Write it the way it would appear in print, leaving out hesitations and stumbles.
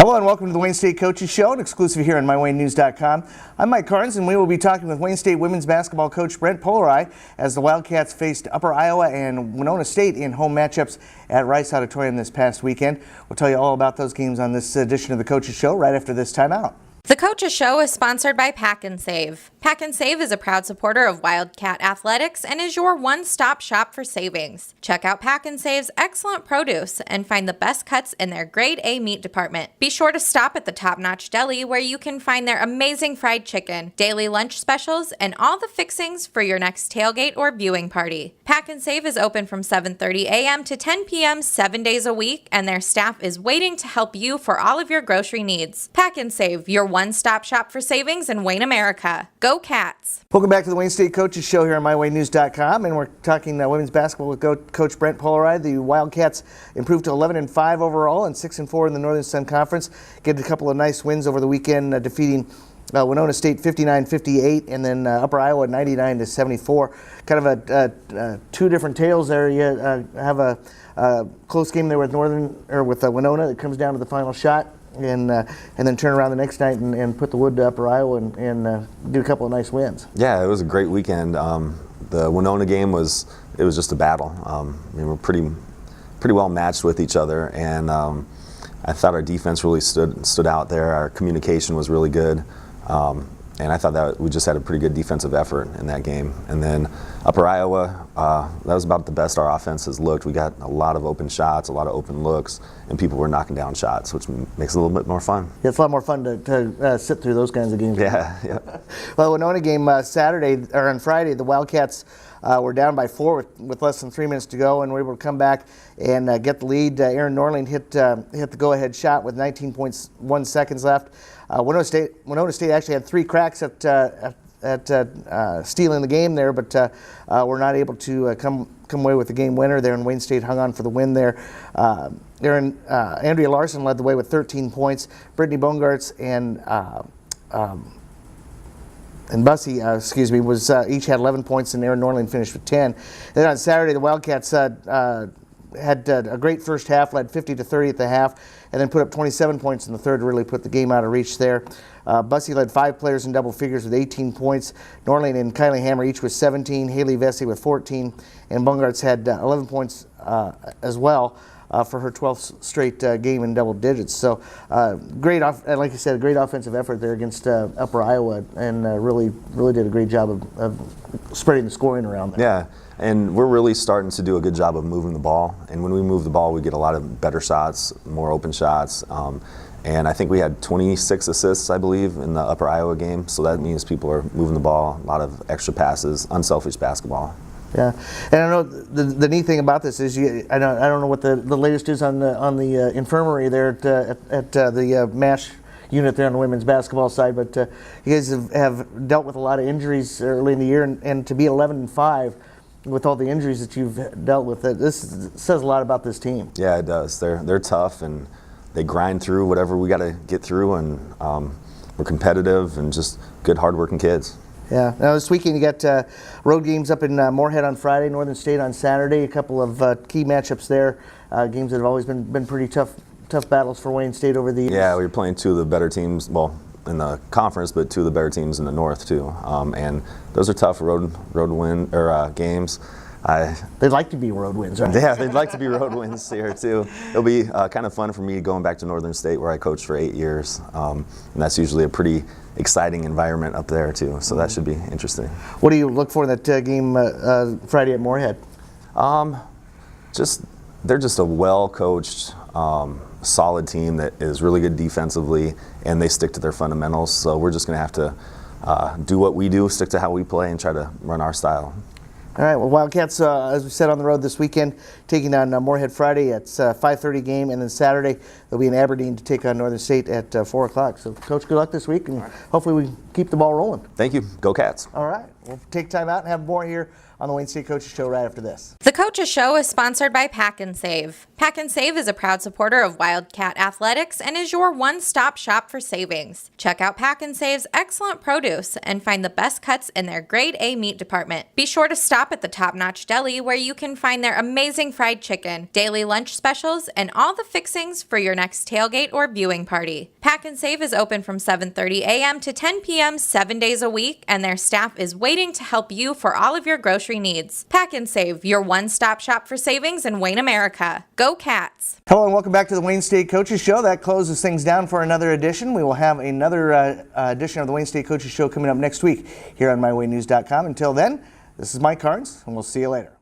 Hello and welcome to the Wayne State Coaches Show, an exclusive here on MyWayneNews.com. I'm Mike Carnes, and we will be talking with Wayne State women's basketball coach Brent Polerai as the Wildcats faced Upper Iowa and Winona State in home matchups at Rice Auditorium this past weekend. We'll tell you all about those games on this edition of the Coaches Show right after this timeout. The Coaches Show is sponsored by Pack and Save. Pack and Save is a proud supporter of Wildcat Athletics and is your one-stop shop for savings. Check out Pack and Save's excellent produce and find the best cuts in their grade A meat department. Be sure to stop at the Top Notch Deli where you can find their amazing fried chicken, daily lunch specials, and all the fixings for your next tailgate or viewing party. Pack and Save is open from 7:30 a.m. to 10 p.m. 7 days a week, and their staff is waiting to help you for all of your grocery needs. Pack and Save, your one-stop shop for savings in Wayne, America. Go Cats! Welcome back to the Wayne State Coaches Show here on MyWayneNews.com, and we're talking women's basketball with Coach Brent Polerai. The Wildcats improved to 11-5 overall and 6-4 in the Northern Sun Conference. Get a couple of nice wins over the weekend, defeating Winona State 59-58, and then Upper Iowa 99-74. Kind of two different tales there. You have a close game there with Winona that comes down to the final shot. And then turn around the next night and put the wood to Upper Iowa and do a couple of nice wins. Yeah, it was a great weekend. The Winona game was just a battle. We were pretty well matched with each other, and I thought our defense really stood out there. Our communication was really good. And I thought that we just had a pretty good defensive effort in that game. And then Upper Iowa, that was about the best our offense has looked. We got a lot of open shots, a lot of open looks, and people were knocking down shots, which makes it a little bit more fun. Yeah, it's a lot more fun to sit through those kinds of games. Yeah. Well, Winona game on Friday, the Wildcats were down by 4 with less than 3 minutes to go, and were able to come back and get the lead. Aaron Norling hit the go-ahead shot with 19.1 seconds left. Winona State actually had 3 cracks at stealing the game there, but were not able to come away with the game winner there, and Wayne State hung on for the win there. Andrea Larson led the way with 13 points. Brittany Bongartz and Bussy, was each had 11 points, and Aaron Norling finished with 10. Then on Saturday, the Wildcats had a great first half, led 50-30 at the half, and then put up 27 points in the third to really put the game out of reach there. Bussy led 5 players in double figures with 18 points. Norling and Kylie Hammer each with 17, Haley Vesey with 14, and Bongartz had 11 points as well for her 12th straight game in double digits. So like I said, a great offensive effort there against Upper Iowa, and really did a great job of spreading the scoring around there. Yeah. And we're really starting to do a good job of moving the ball. And when we move the ball, we get a lot of better shots, more open shots. And I think we had 26 assists, I believe, in the Upper Iowa game. So that means people are moving the ball, a lot of extra passes, unselfish basketball. Yeah, and I know the neat thing about this is I don't know what the latest is on the infirmary there at the MASH unit there on the women's basketball side, but you guys have dealt with a lot of injuries early in the year, and to be 11-5. With all the injuries that you've dealt with, this says a lot about this team. Yeah, it does. They're tough, and they grind through whatever we got to get through, and we're competitive and just good, hardworking kids. Yeah. Now this weekend you got road games up in Moorhead on Friday, Northern State on Saturday. A couple of key matchups there. Games that have always been pretty tough battles for Wayne State over the years. Yeah, we were playing 2 of the better teams. Well, in the conference, but 2 of the better teams in the north too, and those are tough road win or games. They'd like to be road wins, right? Yeah, they'd like to be road wins here too. It'll be kind of fun for me going back to Northern State where I coached for 8 years, and that's usually a pretty exciting environment up there too. So that should be interesting. What do you look for in that game Friday at Moorhead? They're just a well-coached, solid team that is really good defensively, and they stick to their fundamentals. So we're just going to have to do what we do, stick to how we play, and try to run our style. All right. Well, Wildcats, as we said, on the road this weekend, taking on Moorhead Friday. It's a 5:30 game, and then Saturday they'll be in Aberdeen to take on Northern State at 4 o'clock. So, Coach, good luck this week, and hopefully we keep the ball rolling. Thank you. Go Cats. All right. We'll take time out and have more here on the Wayne State Coaches Show right after this. The Coaches Show is sponsored by Pack and Save. Pack and Save is a proud supporter of Wildcat Athletics and is your one-stop shop for savings. Check out Pack and Save's excellent produce and find the best cuts in their grade A meat department. Be sure to stop at the Top Notch Deli where you can find their amazing fried chicken, daily lunch specials, and all the fixings for your next tailgate or viewing party. Pack and Save is open from 7:30 a.m. to 10 p.m. 7 days a week, and their staff is waiting to help you for all of your grocery needs. Pack and Save, your one-stop shop for savings in Wayne, America. Go Cats! Hello and welcome back to the Wayne State Coaches Show. That closes things down for another edition. We will have another edition of the Wayne State Coaches Show coming up next week here on MyWayneNews.com. Until then, this is Mike Carnes, and we'll see you later.